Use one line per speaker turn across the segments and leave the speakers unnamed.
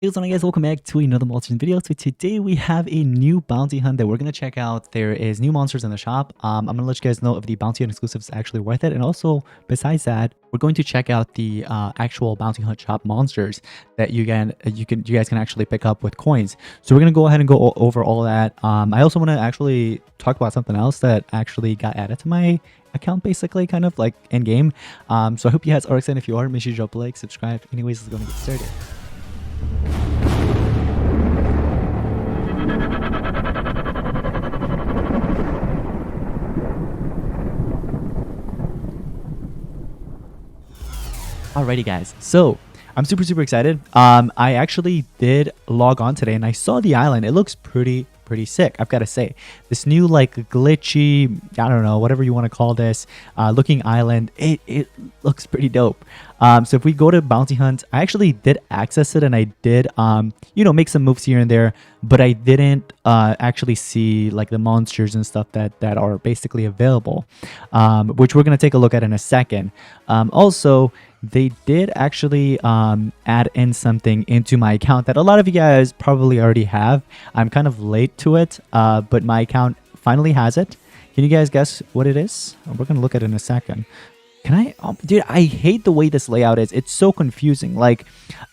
Hey, what's up guys, welcome back to another monster video. So today we have a new bounty hunt that we're going to check out. There is new monsters in the shop. I'm going to let you guys know if the bounty hunt exclusive is actually worth it. And also, besides that, we're going to check out the actual bounty hunt shop monsters that you guys can actually pick up with coins. So we're going to go ahead and go over all of that. I also want to actually talk about something else that actually got added to my account, basically, kind of like in game. So I hope you guys are excited. If you are, make sure you drop a like, subscribe. Anyways, let's go and get started. Alrighty guys, so I'm super excited. I actually did log on today and I saw the island. It looks pretty sick, I've got to say. This new like glitchy, I don't know, whatever you want to call this, looking island, it looks pretty dope. So if we go to bounty hunt, I actually did access it and I did make some moves here and there, but I didn't actually see like the monsters and stuff that are basically available, which we're going to take a look at in a second. Also, they did actually add in something into my account that a lot of you guys probably already have. I'm kind of late to it, but my account finally has it. Can you guys guess what it is? We're going to look at it in a second. Can I? Dude, I hate the way this layout is. It's so confusing. Like,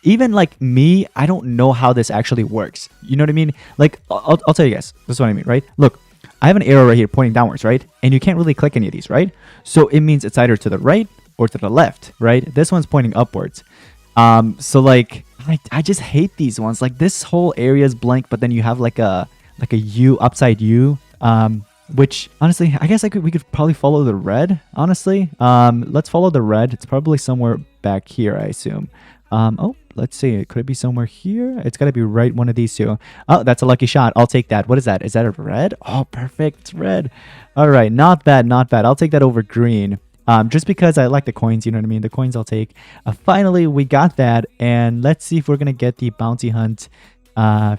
even like me, I don't know how this actually works. You know what I mean? Like, I'll tell you guys. This is what I mean, right? Look, I have an arrow right here pointing downwards, right? And you can't really click any of these, right? So it means it's either to the right or to the left, right? This one's pointing upwards. So like I just hate these ones. Like, this whole area is blank, but then you have like a U, upside U, which honestly I guess we could probably follow the red. Honestly, let's follow the red. It's probably somewhere back here, I assume. Oh, let's see, could it be somewhere here? It's got to be right one of these two. Oh, that's a lucky shot. I'll take that. What is that? Is that a red? Oh, perfect, it's red. All right, not bad. I'll take that over green. Just because I like the coins, you know what I mean? The coins I'll take. Finally, we got that, and let's see if we're gonna get the bounty hunt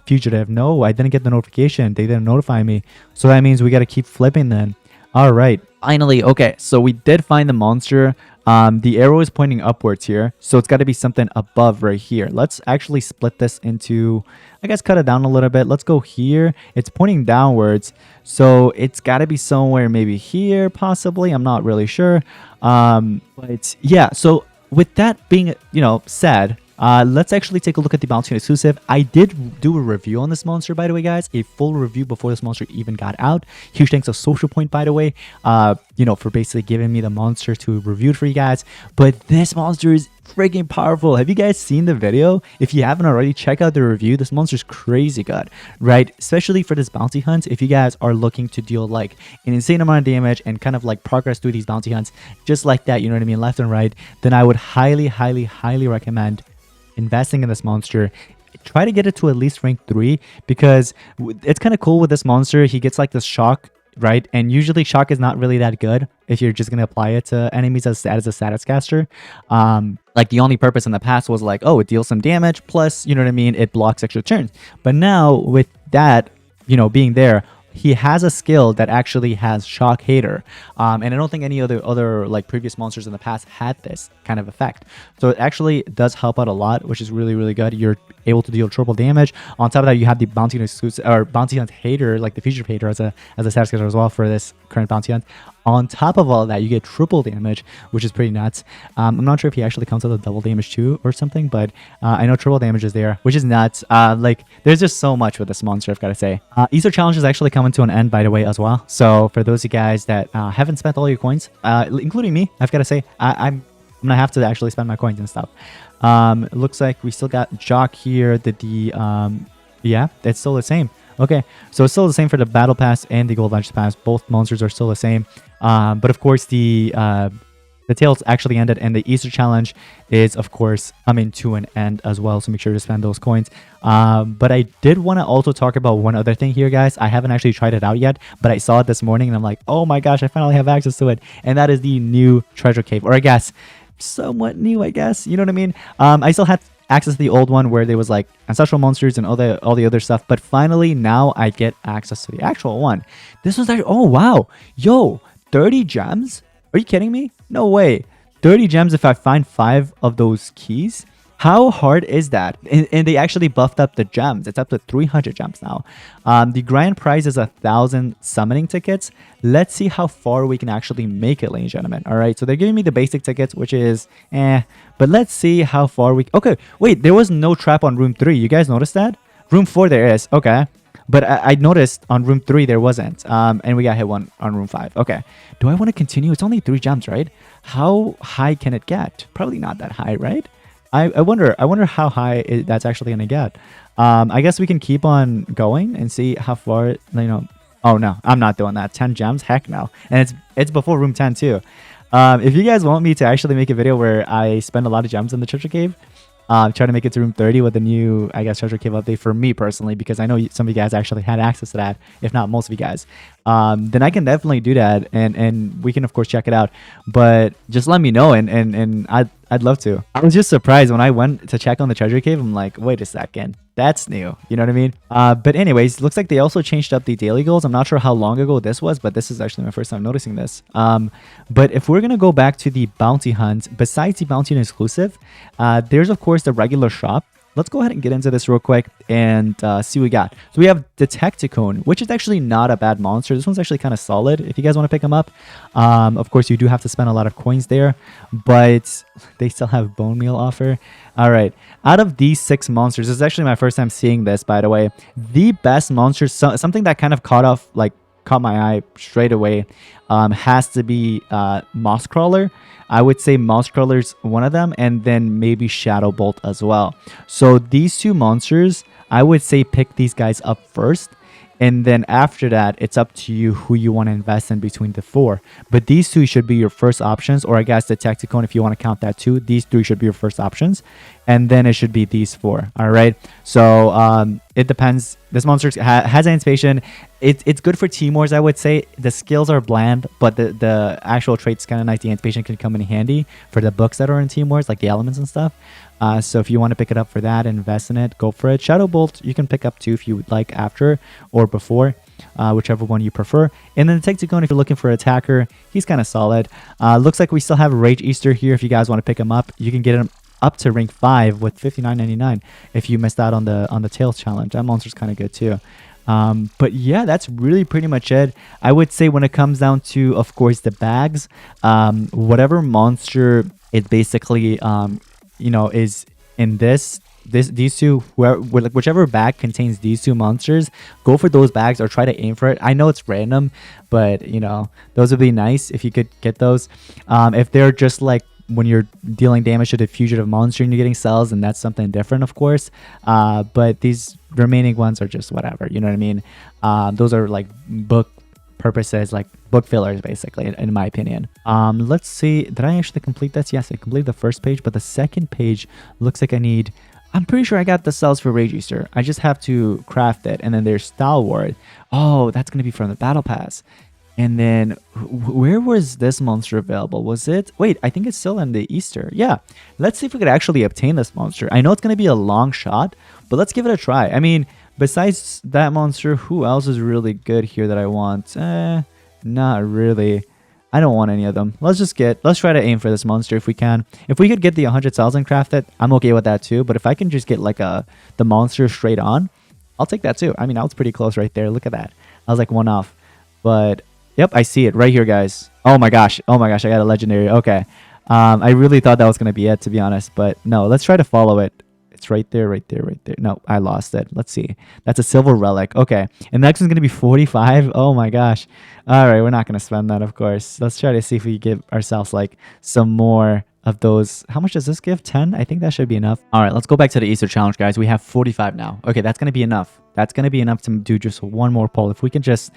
fugitive. No, I didn't get the notification. They didn't notify me, so that means we got to keep flipping then. All right, finally. Okay, so we did find the monster. The arrow is pointing upwards here, so it's got to be something above right here. Let's actually split this into, I guess, cut it down a little bit. Let's go here. It's pointing downwards, so it's got to be somewhere maybe here, possibly. I'm not really sure. But yeah, so with that being, said, let's actually take a look at the bounty exclusive. I did do a review on this monster, by the way, guys. A full review before this monster even got out. Huge thanks to Social Point, by the way, for basically giving me the monster to review it for you guys. But this monster is freaking powerful. Have you guys seen the video? If you haven't already, check out the review. This monster's crazy good, right? Especially for this bounty hunt. If you guys are looking to deal like an insane amount of damage and kind of like progress through these bounty hunts just like that, you know what I mean, left and right, then I would highly recommend investing in this monster. Try to get it to at least rank 3, because it's kind of cool with this monster. He gets like this shock, right? And usually shock is not really that good if you're just gonna apply it to enemies as a status caster. Like, the only purpose in the past was like, oh, it deals some damage, plus, you know what I mean, it blocks extra turns. But now with that, being there, he has a skill that actually has shock hater, and I don't think any other like previous monsters in the past had this kind of effect. So it actually does help out a lot, which is really good. You're able to deal triple damage. On top of that, you have the bounty exclusive or bounty hunt hater, like the fugitive hater, as a status caster as well for this current bounty hunt. On top of all that, you get triple damage, which is pretty nuts. I'm not sure if he actually counts out the double damage too or something, but I know triple damage is there, which is nuts. Like, there's just so much with this monster, I've got to say. Easter challenge is actually coming to an end, by the way, as well. So for those of you guys that haven't spent all your coins, including me, I've got to say, I'm gonna have to actually spend my coins and stuff. It looks like we still got Jock here. Yeah, it's still the same. Okay, so it's still the same for the battle pass and the gold legends pass. Both monsters are still the same, but of course the tails actually ended, and the Easter challenge is of course coming to an end as well, so make sure to spend those coins. But I did want to also talk about one other thing here, guys. I haven't actually tried it out yet, but I saw it this morning and I'm like, oh my gosh, I finally have access to it. And that is the new treasure cave, or I guess somewhat new, I guess, you know what I mean. I still had access to the old one where there was like ancestral monsters and all the other stuff, but finally now I get access to the actual one. This was like, oh wow, yo, 30 gems? Are you kidding me? No way. 30 gems if I find 5 of those keys. How hard is that? And they actually buffed up the gems. It's up to 300 gems now. The grand prize is 1,000 summoning tickets. Let's see how far we can actually make it, ladies and gentlemen. All right, so they're giving me the basic tickets, which is but let's see how far we... Okay, wait, there was no trap on room 3. You guys noticed that? Room 4 there is. Okay. But I noticed on room 3 there wasn't. And we got hit one on room 5. Okay. Do I want to continue? It's only 3 gems, right? How high can it get? Probably not that high, right? I wonder how high that's actually going to get. I guess we can keep on going and see how far, Oh, no. I'm not doing that. 10 gems? Heck no. And it's before room 10 too. If you guys want me to actually make a video where I spend a lot of gems in the treasure cave, try to make it to room 30 with the new, I guess, treasure cave update for me personally, because I know some of you guys actually had access to that, if not most of you guys. Then I can definitely do that, and we can of course check it out. But just let me know, and I'd love to. I was just surprised when I went to check on the treasure cave. I'm like, wait a second, that's new. You know what I mean? But anyways, looks like they also changed up the daily goals. I'm not sure how long ago this was, but this is actually my first time noticing this. But if we're gonna go back to the bounty hunt, besides the bounty hunt exclusive, there's of course the regular shop. Let's go ahead and get into this real quick and see what we got. So we have Detecticone, which is actually not a bad monster. This one's actually kind of solid if you guys want to pick him up. Of course, you do have to spend a lot of coins there, but they still have bone meal offer. All right. Out of these 6 monsters, this is actually my first time seeing this, by the way. The best monster, something that kind of caught my eye straight away, has to be Moss Crawler. I would say Moss Crawler's one of them, and then maybe Shadow Bolt as well. So these 2 monsters, I would say pick these guys up first, and then after that, it's up to you who you want to invest in between the 4. But these 2 should be your first options, or I guess the Tacticone, if you want to count that too. These 3 should be your first options, and then it should be these 4. All right. So it depends. This monster has anticipation. It's good for team wars, I would say. The skills are bland, but the actual traits kind of nice. The anticipation can come in handy for the books that are in team wars, like the elements and stuff. So if you want to pick it up for that and invest in it, go for it. Shadow Bolt, you can pick up too if you would like after or before, whichever one you prefer. And then the Tacticone, if you're looking for an attacker, he's kind of solid. Looks like we still have Rage Easter here. If you guys want to pick him up, you can get him up to rank 5 with 59.99 if you missed out on the Tails challenge. That monster's kind of good too. But yeah, that's really pretty much it. I would say when it comes down to, of course, the bags, whatever monster it basically is in these 2, whichever bag contains these 2 monsters, go for those bags or try to aim for it. I know it's random, but those would be nice if you could get those. If they're just like when you're dealing damage to the fugitive monster and you're getting cells, and that's something different, of course. But these remaining ones are just whatever, you know what I mean? Those are like book purposes, like book fillers, basically, in my opinion. Let's see, did I actually complete this? Yes, I completed the first page, but the second page looks like I'm pretty sure I got the cells for Rage Easter. I just have to craft it. And then there's Stalwart. Oh, that's going to be from the Battle Pass. And then where was this monster available? Was it? Wait, I think it's still in the Easter. Yeah. Let's see if we could actually obtain this monster. I know it's going to be a long shot, but let's give it a try. I mean, besides that monster, who else is really good here that I want? Not really. I don't want any of them. Let's try to aim for this monster if we can. If we could get the 100,000 crafted, I'm okay with that too. But if I can just get like the monster straight on, I'll take that too. I mean, I was pretty close right there. Look at that. I was like 1 off. But yep, I see it right here, guys. Oh my gosh. I got a legendary. Okay. I really thought that was going to be it, to be honest. But no, let's try to follow it. It's right there, right there, right there. No, I lost it. Let's see. That's a silver relic. Okay. And the next one's going to be 45. Oh my gosh. All right. We're not going to spend that, of course. Let's try to see if we give ourselves like some more of those. How much does this give? 10? I think that should be enough. All right. Let's go back to the Easter challenge, guys. We have 45 now. Okay. That's going to be enough. That's going to be enough to do just one more pull. If we could just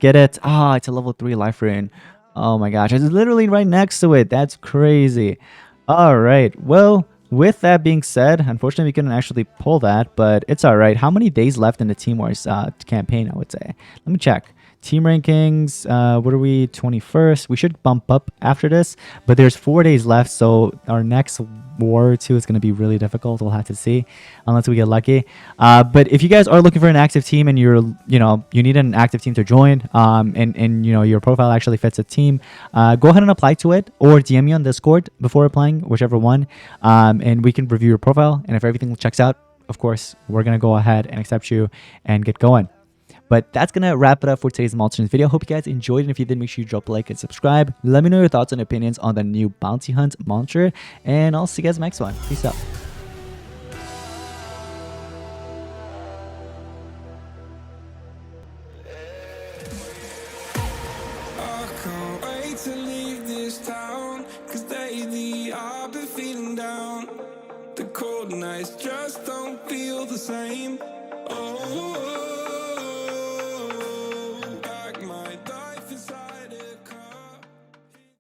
get it. Ah, it's a level 3 life rune. Oh my gosh. It's literally right next to it. That's crazy. All right. Well, with that being said, unfortunately, we couldn't actually pull that, but it's all right. How many days left in the Team Wars campaign, I would say? Let me check. Team rankings, what are we, 21st? We should bump up after this, but there's 4 days left, so our next war or two is going to be really difficult. We'll have to see, unless we get lucky. But if you guys are looking for an active team and you're, you need an active team to join, and your profile actually fits a team, go ahead and apply to it, or DM me on Discord before applying, whichever one, and we can review your profile. And if everything checks out, of course, we're going to go ahead and accept you and get going. But that's going to wrap it up for today's Monster Hunt video. Hope you guys enjoyed, and if you did, make sure you drop a like and subscribe. Let me know your thoughts and opinions on the new Bounty Hunt monster, and I'll see you guys next one. Peace out.
I can't wait to leave this town, 'cause lately I've been feeling down. The cold nights just don't feel the same. Oh